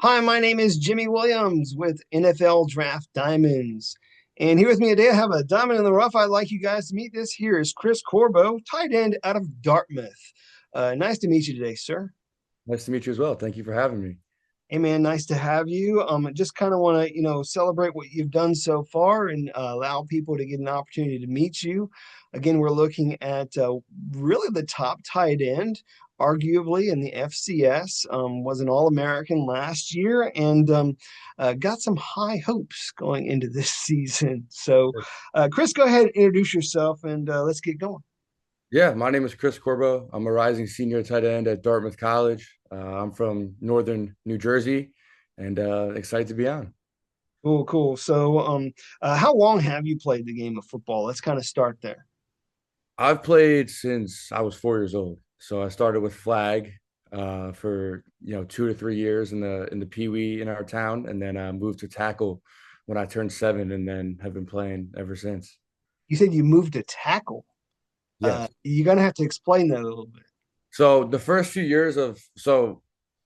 Hi, my name is Jimmy Williams with NFL Draft Diamonds. And here with me today, I have a diamond in the rough I'd like you guys to meet. This here is Chris Corbo, tight end out of Dartmouth. Nice to meet you today, sir. Nice to meet you as well. Thank you for having me. Hey, man, nice to have you. I just kind of want to, celebrate what you've done so far and allow people to get an opportunity to meet you. Again, we're looking at really the top tight end, arguably in the FCS. Was an All-American last year and got some high hopes going into this season. So, Chris, go ahead and introduce yourself and let's get going. Yeah, my name is Chris Corbo. I'm a rising senior tight end at Dartmouth College. I'm from northern New Jersey and excited to be on. Cool, cool. So, how long have you played the game of football? Let's kind of start there. I've played since I was 4 years old. So I started with flag for 2 to 3 years in the Pee Wee in our town, and then I moved to tackle when I turned 7, and then have been playing ever since. You said you moved to tackle. Yes. You're gonna have to explain that a little bit. So the first few years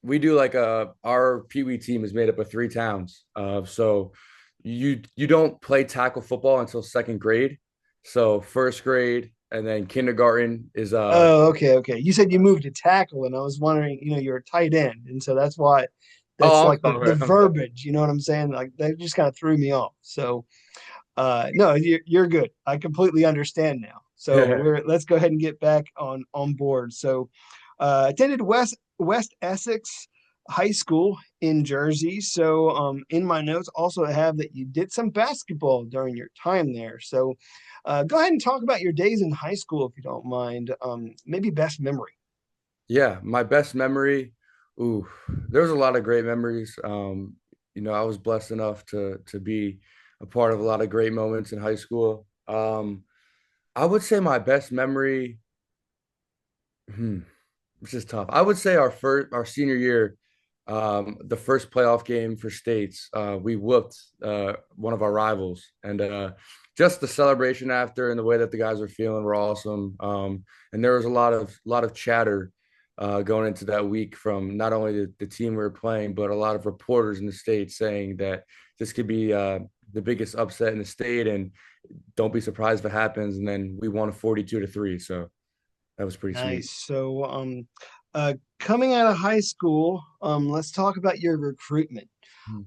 we do like our Pee Wee team is made up of 3 towns. So you don't play tackle football until second grade. So first grade and then kindergarten is Oh, okay, okay. You said you moved to tackle, and I was wondering, you're a tight end, and so that's why that's oh, I'm like the sorry. I'm sorry. verbiage. You know what I'm saying? Like that just kind of threw me off. So, no, you're good. I completely understand now. So Yeah. we're let's go ahead and get back on board. So, attended West Essex High School in Jersey. So, in my notes, also have that you did some basketball during your time there. So, go ahead and talk about your days in high school if you don't mind. Maybe best memory. Yeah, my best memory. Ooh, there's a lot of great memories. I was blessed enough to be a part of a lot of great moments in high school. I would say my best memory. Hmm, Which is tough. I would say our senior year, the first playoff game for states, we whooped one of our rivals, and just the celebration after and the way that the guys were feeling were awesome. And there was a lot of chatter going into that week from not only the team we were playing, but a lot of reporters in the state saying that this could be the biggest upset in the state, and don't be surprised if it happens. And then we won 42-3, so that was pretty sweet. Nice. So, coming out of high school, let's talk about your recruitment.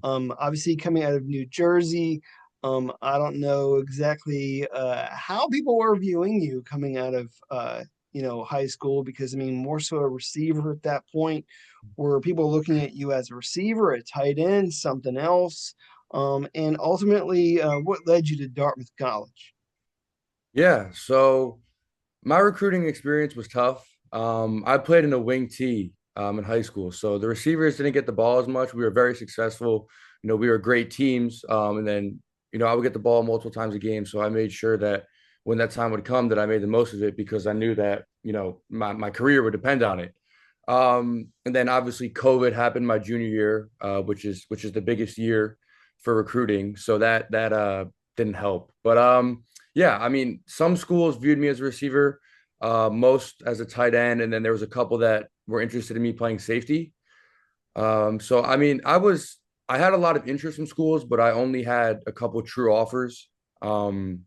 Obviously coming out of New Jersey, I don't know exactly how people were viewing you coming out of high school because I mean more so a receiver at that point. Were people looking at you as a receiver, a tight end, something else? And ultimately, what led you to Dartmouth College? Yeah, so my recruiting experience was tough. I played in a wing T in high school, so the receivers didn't get the ball as much. We were very successful. We were great teams, and then I would get the ball multiple times a game. So I made sure that when that time would come, that I made the most of it because I knew that my career would depend on it. And then obviously COVID happened my junior year, which is the biggest year for recruiting. So that didn't help. But yeah, I mean, some schools viewed me as a receiver, most as a tight end, and then there was a couple that were interested in me playing safety. So I mean, I had a lot of interest from schools, but I only had a couple true offers. Um,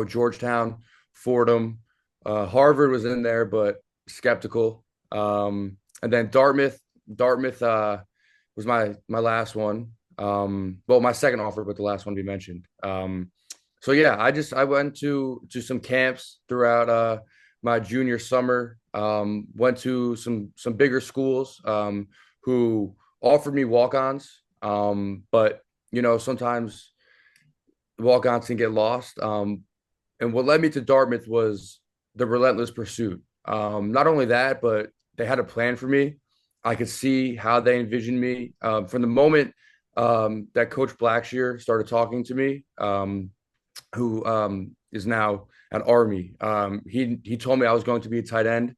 Georgetown, Fordham, Harvard was in there, but skeptical. And then Dartmouth was my last one. Well, my second offer, but the last one we mentioned. So yeah, I went to some camps throughout my junior summer. Went to some bigger schools who offered me walk-ons. But sometimes walk-ons can get lost. And what led me to Dartmouth was the relentless pursuit. Not only that, but they had a plan for me. I could see how they envisioned me from the moment that Coach Blackshear started talking to me, who is now at Army. He told me I was going to be a tight end.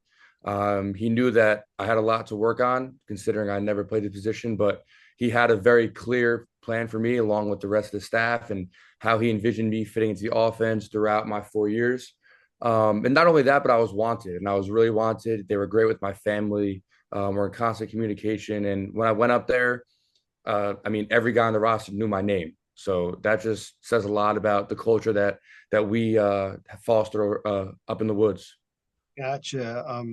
He knew that I had a lot to work on, considering I never played the position, but he had a very clear plan for me, along with the rest of the staff, and how he envisioned me fitting into the offense throughout my 4 years. And not only that, but I was wanted, and I was really wanted. They were great with my family. We're in constant communication. And when I went up there, I mean, every guy on the roster knew my name. So that just says a lot about the culture that we foster up in the woods. Gotcha.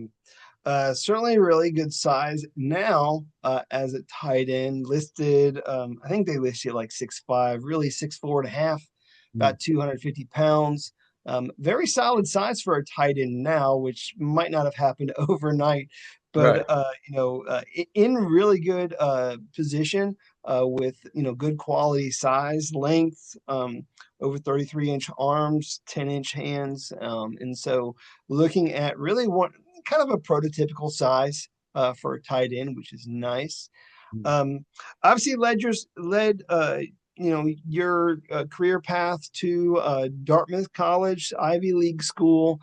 Certainly really good size now as a tight end listed. I think they list you like 6'5", really 6'4.5", Mm. about 250 pounds. Very solid size for a tight end now, which might not have happened overnight, Right. but in really good position with good quality size, length, over 33-inch arms, 10-inch hands, and so looking at really one kind of a prototypical size for a tight end, which is nice. Um, Obviously, led your career path to Dartmouth College, Ivy League school.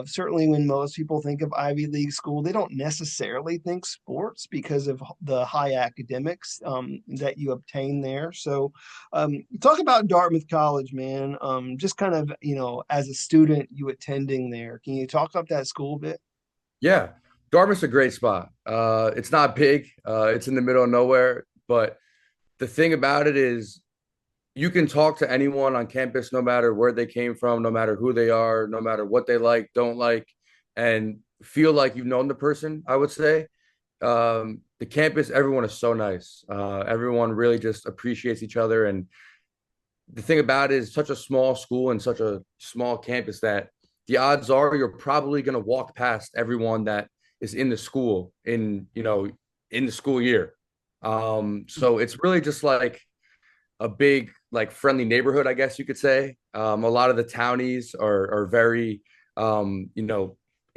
Certainly, when most people think of Ivy League school, they don't necessarily think sports because of the high academics that you obtain there. So, talk about Dartmouth College, man. Just kind of as a student, you attending there. Can you talk up that school a bit? Yeah, Dartmouth's a great spot. It's not big. It's in the middle of nowhere, but the thing about it is you can talk to anyone on campus, no matter where they came from, no matter who they are, no matter what they like, don't like, and feel like you've known the person, I would say. The campus, everyone is so nice. Everyone really just appreciates each other. And the thing about it is such a small school and such a small campus that the odds are you're probably going to walk past everyone that is in the school in the school year. So it's really just like a big like friendly neighborhood, I guess you could say. A lot of the townies are very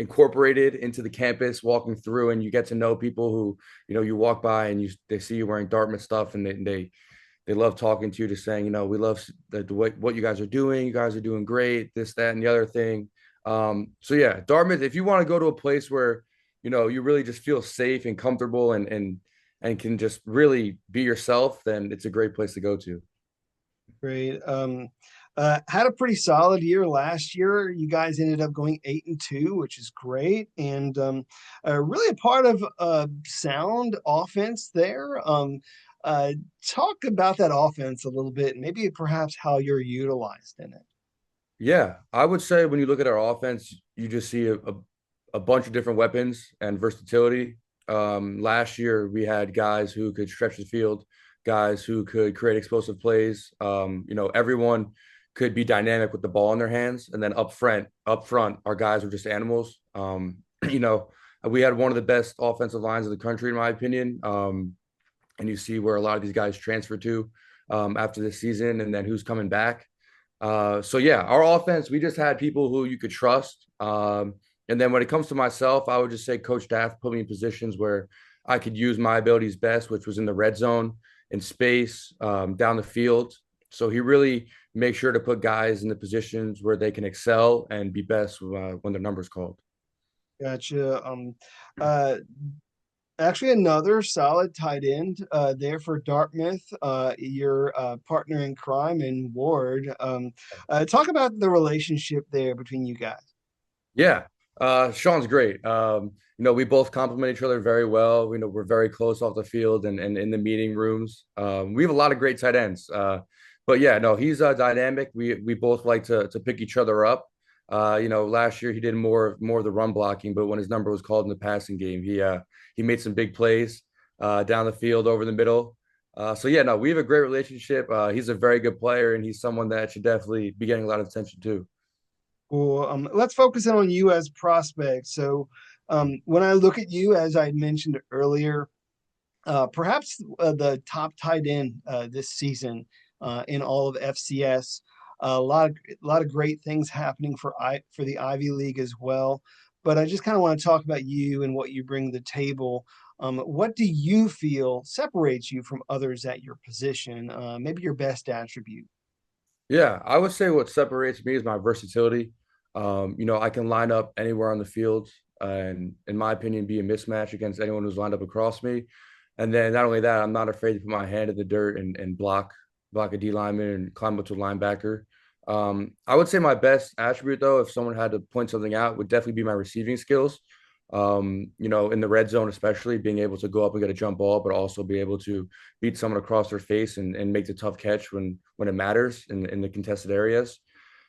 incorporated into the campus, walking through, and you get to know people who you walk by and they see you wearing Dartmouth stuff, and they love talking to you, just saying, we love the way what you guys are doing. You guys are doing great. This, that, and the other thing. So yeah, Dartmouth. If you want to go to a place where you really just feel safe and comfortable and can just really be yourself, then it's a great place to go to. Great. Had a pretty solid year last year. You guys ended up going 8-2, which is great, and really a part of sound offense there. Talk about that offense a little bit, and maybe perhaps how you're utilized in it. Yeah, I would say when you look at our offense, you just see a bunch of different weapons and versatility. Last year, we had guys who could stretch the field, guys who could create explosive plays. Everyone could be dynamic with the ball in their hands, and then up front, our guys were just animals. You know, we had one of the best offensive lines in the country, in my opinion. And you see where a lot of these guys transfer to after this season, and then who's coming back. So yeah, our offense, we just had people who you could trust. And then when it comes to myself, I would just say Coach Dath put me in positions where I could use my abilities best, which was in the red zone, in space, down the field. So he really makes sure to put guys in the positions where they can excel and be best when their number's called. Gotcha. Uh, Actually, another solid tight end there for Dartmouth, your partner in crime in Ward. Talk about the relationship there between you guys. Yeah, Sean's great. We both complement each other very well. We know we're very close off the field and in the meeting rooms. We have a lot of great tight ends. But yeah, no, he's dynamic. We both like to pick each other up. Last year he did more of the run blocking, but when his number was called in the passing game, he made some big plays down the field over the middle. So yeah, no, we have a great relationship. He's a very good player, and he's someone that should definitely be getting a lot of attention too. Well, let's focus in on you as prospects. So, when I look at you, as I mentioned earlier, perhaps the top tight end this season in all of FCS. A lot of great things happening for the Ivy League as well. But I just kind of want to talk about you and what you bring to the table. What do you feel separates you from others at your position? Maybe your best attribute. Yeah, I would say what separates me is my versatility. I can line up anywhere on the field and, in my opinion, be a mismatch against anyone who's lined up across me. And then not only that, I'm not afraid to put my hand in the dirt and block a D lineman and climb up to a linebacker. I would say my best attribute, though, if someone had to point something out, would definitely be my receiving skills. in the red zone, especially being able to go up and get a jump ball, but also be able to beat someone across their face and make the tough catch when it matters in the contested areas.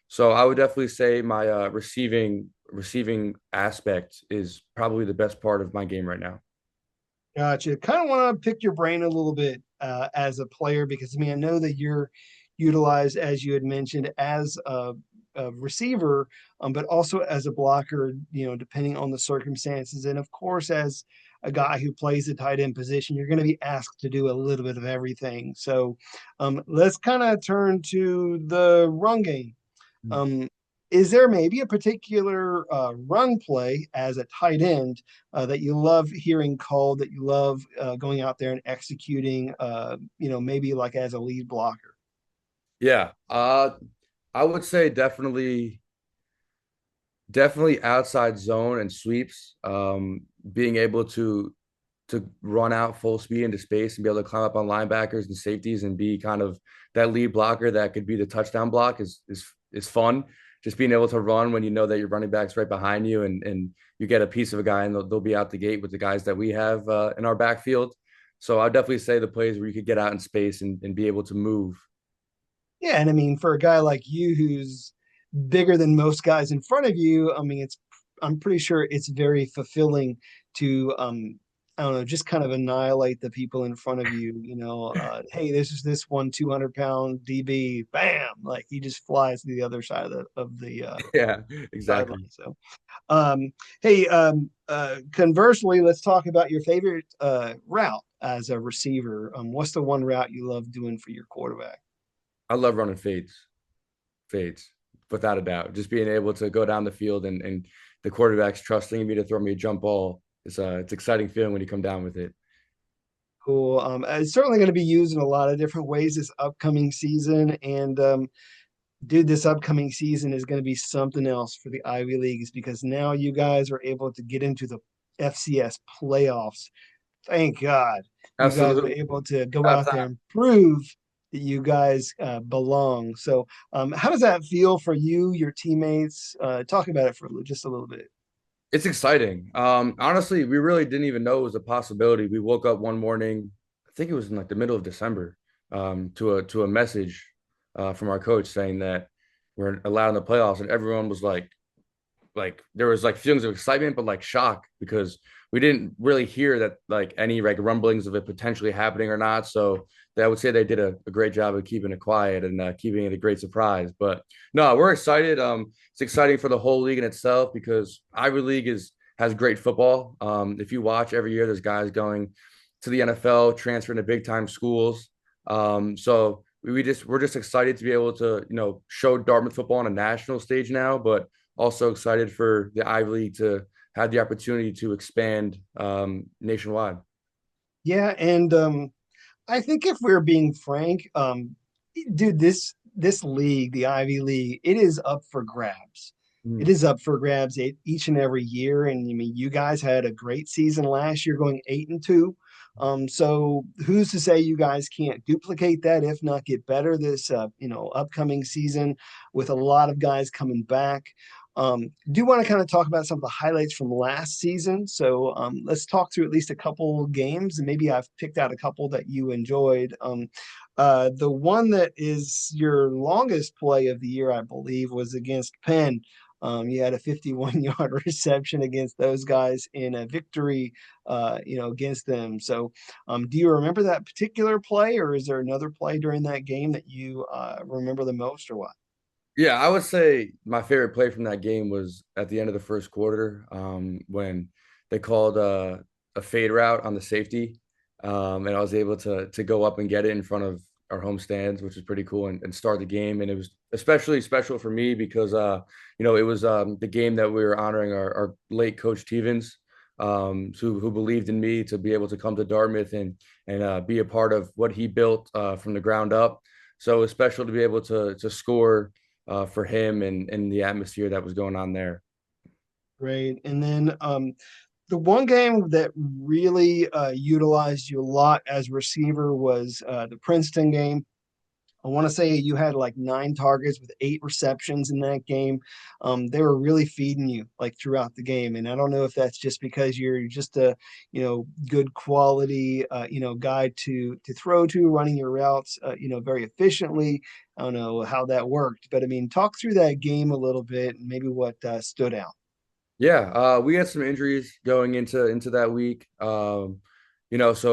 So I would definitely say my receiving aspect is probably the best part of my game right now. Gotcha. Kind of want to pick your brain a little bit as a player because I mean I know that you're utilized as you had mentioned as a receiver, but also as a blocker. You know, depending on the circumstances, and of course as a guy who plays the tight end position, you're going to be asked to do a little bit of everything. So let's kind of turn to the run game. Um, is there maybe a particular run play as a tight end that you love hearing called, that you love going out there and executing, maybe like as a lead blocker? Yeah, I would say definitely outside zone and sweeps. Being able to run out full speed into space and be able to climb up on linebackers and safeties and be kind of that lead blocker that could be the touchdown block is fun. Just being able to run when you know that your running back's right behind you and you get a piece of a guy and they'll be out the gate with the guys that we have in our backfield. So I'd definitely say the plays where you could get out in space and be able to move. Yeah, and I mean, for a guy like you who's bigger than most guys in front of you, I mean, I'm pretty sure it's very fulfilling to I don't know, just kind of annihilate the people in front of you. Hey, this is this one 200-pound DB, bam, like he just flies to the other side of the Yeah, sideline. exactly. So, um, hey, conversely, let's talk about your favorite route as a receiver. What's the one route you love doing for your quarterback? I love running fades, without a doubt. Just being able to go down the field and the quarterback's trusting me to throw me a jump ball. It's exciting feeling when you come down with it. Cool. It's certainly going to be used in a lot of different ways this upcoming season. And dude, this upcoming season is going to be something else for the Ivy Leagues because now you guys are able to get into the FCS playoffs. Thank God you guys were Absolutely. able to go About out there time. and prove that you guys belong. So, how does that feel for you, your teammates? Talk about it for just a little bit. It's exciting. Honestly, we really didn't even know it was a possibility. We woke up one morning, I think it was in like the middle of December, to a message from our coach saying that we're allowed in the playoffs, and everyone was like there was like feelings of excitement, but like shock because we didn't really hear that like any like rumblings of it potentially happening or not. So I would say they did a great job of keeping it quiet and keeping it a great surprise. But no, we're excited. It's exciting for the whole league in itself because Ivy League has great football. If you watch every year, there's guys going to the NFL, transferring to big time schools. So we're just excited to be able to show Dartmouth football on a national stage now, but also excited for the Ivy League to have the opportunity to expand nationwide. Yeah, and I think if we're being frank, dude, this league, the Ivy League, it is up for grabs. It Mm. is up for grabs each and every year. And I mean, you guys had a great season last year, going 8-2. So who's to say you guys can't duplicate that, if not get better this upcoming season with a lot of guys coming back. Do want to kind of talk about some of the highlights from last season. So let's talk through at least a couple games, and maybe I've picked out a couple that you enjoyed. The one that is your longest play of the year, I believe, was against Penn. You had a 51-yard reception against those guys in a victory, against them. So, do you remember that particular play, or is there another play during that game that you remember the most, or what? Yeah, I would say my favorite play from that game was at the end of the first quarter when they called a fade route on the safety, and I was able to go up and get it in front of our home stands, which was pretty cool, and start the game. And it was especially special for me because it was the game that we were honoring our late coach Stevens, who believed in me to be able to come to Dartmouth and be a part of what he built from the ground up. So it was special to be able to score for him and the atmosphere that was going on there. Great. And then the one game that really utilized you a lot as receiver was the Princeton game. I want to say you had like 9 targets with 8 receptions in that game. They were really feeding you like throughout the game, and I don't know if that's just because you're just a good quality guy to throw to, running your routes very efficiently. I don't know how that worked, but I mean, talk through that game a little bit and maybe what stood out. Yeah, we had some injuries going into that week. So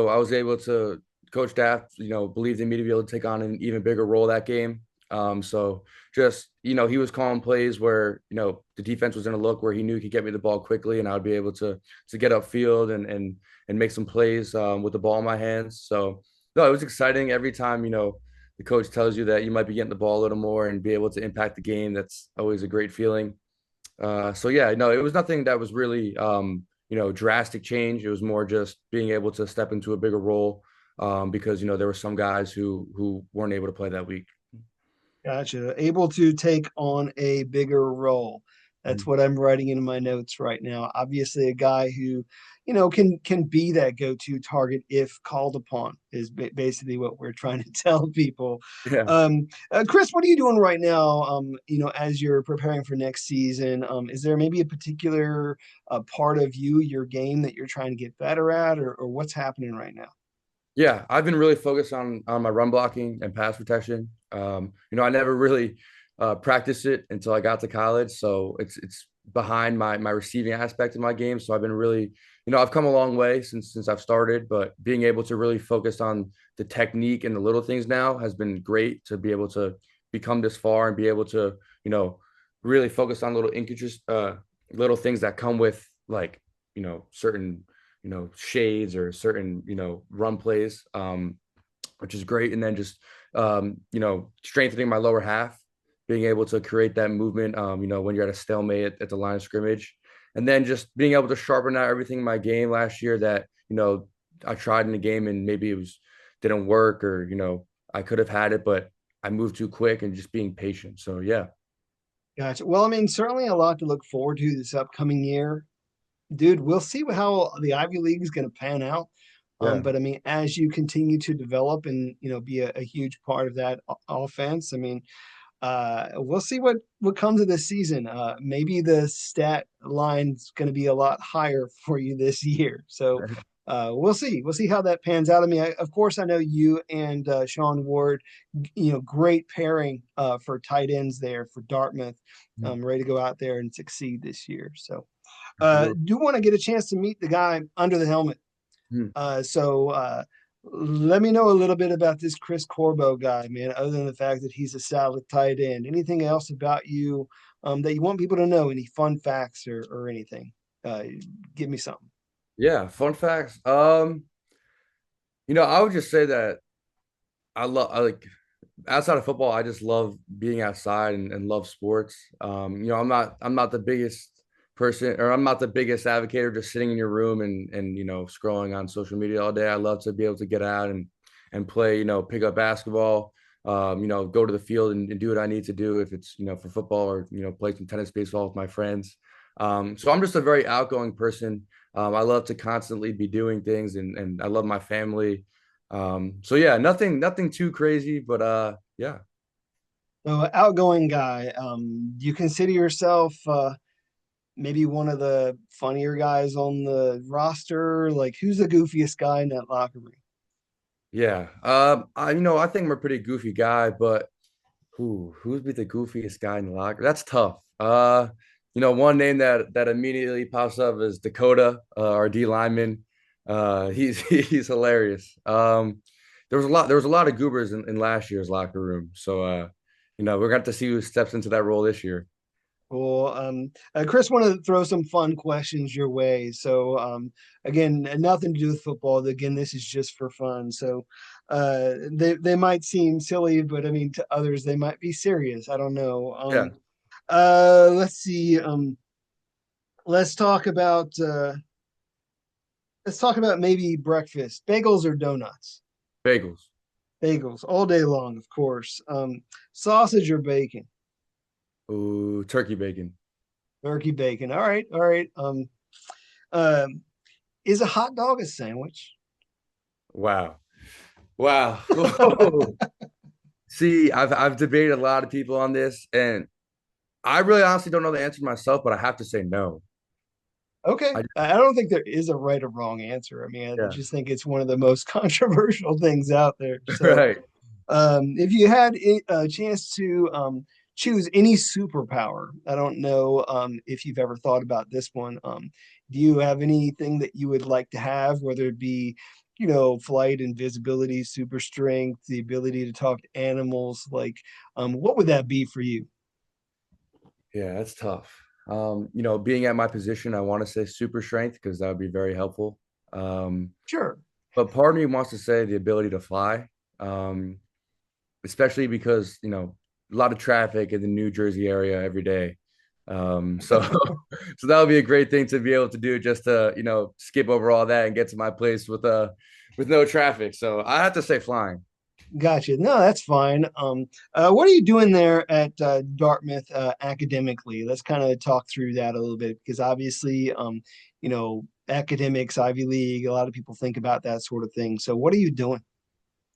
I was able to coach staff, believed in me to be able to take on an even bigger role that game. So just, he was calling plays where, the defense was going to look where he knew he could get me the ball quickly and I would be able to get upfield and make some plays with the ball in my hands. So no, it was exciting every time, the coach tells you that you might be getting the ball a little more and be able to impact the game. That's always a great feeling. So yeah, no, it was nothing that was really drastic change. It was more just being able to step into a bigger role because there were some guys who weren't able to play that week. Gotcha. Able to take on a bigger role. That's Mhm. what I'm writing in my notes right now. Obviously, a guy who, can be that go-to target if called upon is basically what we're trying to tell people. Yeah. Chris, what are you doing right now? As you're preparing for next season, is there maybe a particular part of your game that you're trying to get better at, or what's happening right now? Yeah, I've been really focused on my run blocking and pass protection. I never really practiced it until I got to college, so it's behind my receiving aspect of my game. So I've been really, I've come a long way since I've started, but being able to really focus on the technique and the little things now has been great to be able to become this far and be able to, really focus on little things that come with like, certain shades or certain, run plays, which is great. And then just, strengthening my lower half, being able to create that movement, when you're at a stalemate at the line of scrimmage. And then just being able to sharpen out everything in my game last year that, I tried in the game and maybe didn't work or, I could have had it, but I moved too quick and just being patient. So yeah. Gotcha. Well, I mean, certainly a lot to look forward to this upcoming year. Dude, we'll see how the Ivy League is going to pan out. Yeah. But I mean, as you continue to develop and be a huge part of that offense, I mean, we'll see what comes of this season. Maybe the stat line's going to be a lot higher for you this year. So we'll see. We'll see how that pans out. I mean, of course, I know you and Sean Ward, great pairing for tight ends there for Dartmouth. Ready to go out there and succeed this year. So do want to get a chance to meet the guy under the helmet. Mhm. So let me know a little bit about this Chris Corbo guy, man, other than the fact that he's a solid tight end. Anything else about you that you want people to know? Any fun facts or anything? Uh, Give me something. Yeah. Fun facts. I would just say that I like outside of football, I just love being outside and love sports. I'm not the biggest person or I'm not the biggest advocate of just sitting in your room and scrolling on social media all day. I love to be able to get out and play, pick up basketball, go to the field and do what I need to do if it's, for football or, play some tennis, baseball with my friends. So I'm just a very outgoing person. I love to constantly be doing things and I love my family. So yeah, nothing too crazy, but yeah. So outgoing guy. Do you consider yourself maybe one of the funnier guys on the roster? Like, who's the goofiest guy in that locker room? Yeah. I think I'm a pretty goofy guy, but who's be the goofiest guy in the locker? That's tough. One name that immediately pops up is Dakota, our D lineman. He's he's hilarious. There was a lot of goobers in last year's locker room. So we're going to see who steps into that role this year. Well, Chris, wanted to throw some fun questions your way. So, again, nothing to do with football. Again, this is just for fun. So, they might seem silly, but I mean, to others, they might be serious. I don't know. Yeah, Let's see. Let's talk about let's talk about maybe breakfast, bagels or donuts. bagels. Bagels all day long, of course. Sausage or bacon. Ooh, turkey bacon. Turkey bacon. All right, all right. Um, is a hot dog a sandwich? Wow. Wow. See, I've debated a lot of people on this, and I really honestly don't know the answer myself, but I have to say no. Okay. I I don't think there is a right or wrong answer. I mean, I Yeah, just think it's one of the most controversial things out there. So, right. if you had a chance to choose any superpower, I don't know if you've ever thought about this one. Do you have anything that you would like to have, whether it be, flight, invisibility, super strength, the ability to talk to animals? Like, what would that be for you? Yeah, that's tough. Being at my position, I want to say super strength because that would be very helpful. Um, Sure. but part of me wants to say the ability to fly, um, especially because, a lot of traffic in the New Jersey area every day. So so that would be a great thing to be able to do just to, skip over all that and get to my place with no traffic. So I have to say flying. Gotcha. No, that's fine. What are you doing there at Dartmouth academically? Let's kind of talk through that a little bit because obviously, academics, Ivy League, a lot of people think about that sort of thing. So, what are you doing?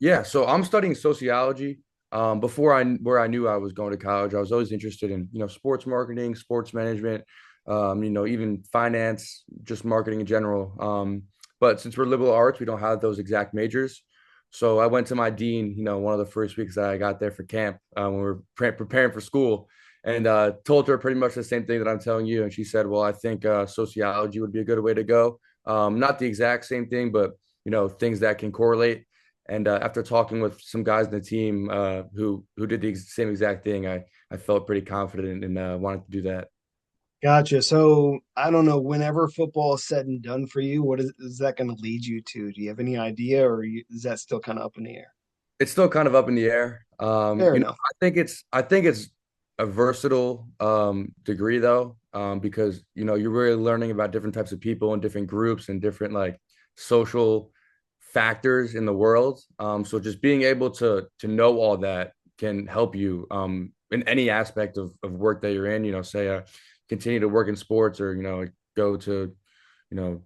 Yeah, so I'm studying sociology. Before where I knew I was going to college, I was always interested in, sports marketing, sports management, even finance, just marketing in general. But since we're liberal arts, we don't have those exact majors. So I went to my dean, one of the first weeks that I got there for camp, when we were preparing for school, and told her pretty much the same thing that I'm telling you. And she said, "Well, I think sociology would be a good way to go. Not the exact same thing, but things that can correlate." And after talking with some guys in the team who did the same exact thing, I felt pretty confident and wanted to do that. Gotcha. So, I don't know, whenever football is said and done for you, is that going to lead you to? Do you have any idea, or is that still kind of up in the air? It's still kind of up in the air. Fair enough. I think it's a versatile degree though, because you're really learning about different types of people and different groups and different like social factors in the world. So just being able to know all that can help you in any aspect of work that you're in. Say continue to work in sports or go to you know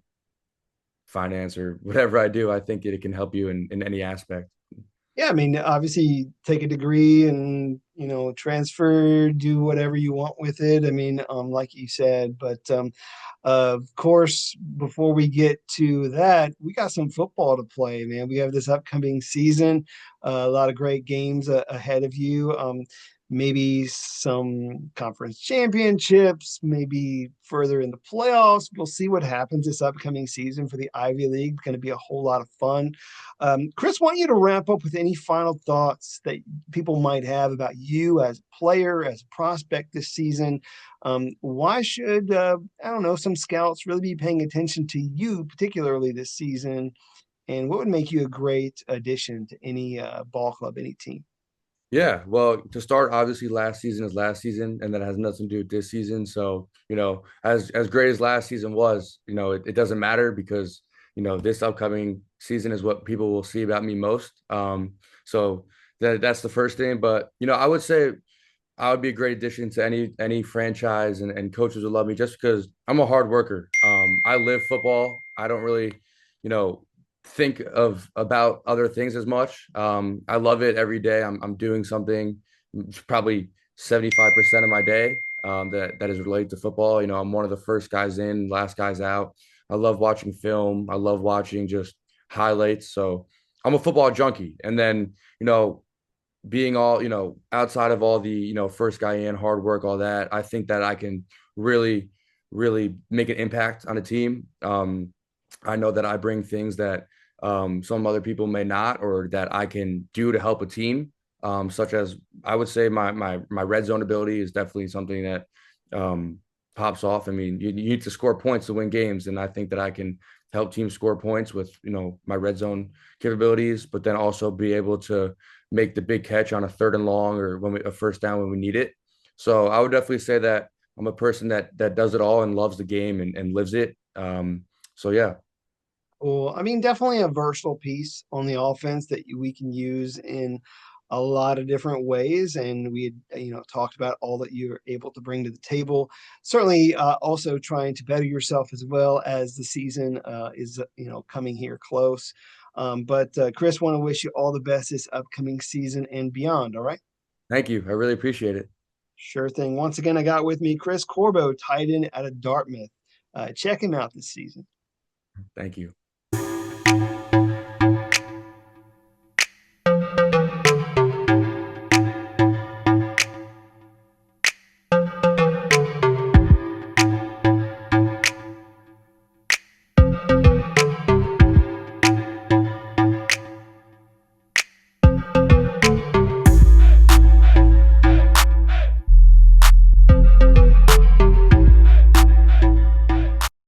finance or whatever I do. I think it can help you in any aspect. Yeah, I mean, obviously take a degree and, transfer, do whatever you want with it. I mean, like you said, but of course, before we get to that, we got some football to play, man. We have this upcoming season, a lot of great games ahead of you. Maybe some conference championships, maybe further in the playoffs. We'll see what happens this upcoming season for the Ivy League. It's going to be a whole lot of fun. Chris, want you to wrap up with any final thoughts that people might have about you as a player, as a prospect this season. Why should, I don't know, some scouts really be paying attention to you, particularly this season? And what would make you a great addition to any ball club, any team? Yeah, well, to start, obviously last season is last season, and that has nothing to do with this season. So, as great as last season was, it doesn't matter because, this upcoming season is what people will see about me most. So that's the first thing. But, I would say I would be a great addition to any franchise and coaches would love me just because I'm a hard worker. I live football. I don't really, think of about other things as much. I love it every day. I'm doing something probably 75% of my day that is related to football. I'm one of the first guys in, last guys out. I love watching film. I love watching just highlights. So I'm a football junkie. And then, being all, outside of all the, first guy in, hard work, all that, I think that I can really, really make an impact on a team. I know that I bring things that some other people may not, or that I can do to help a team. Such as I would say my red zone ability is definitely something that pops off. I mean, you need to score points to win games, and I think that I can help teams score points with my red zone capabilities, but then also be able to make the big catch on a third and long or a first down when we need it. So I would definitely say that I'm a person that does it all and loves the game and lives it. So yeah. Well, I mean, definitely a versatile piece on the offense that we can use in a lot of different ways. And we had, talked about all that you're able to bring to the table. Certainly, also trying to better yourself as well as the season is, coming here close. But Chris, want to wish you all the best this upcoming season and beyond. All right. Thank you. I really appreciate it. Sure thing. Once again, I got with me Chris Corbo, tight end out of Dartmouth. Check him out this season. Thank you.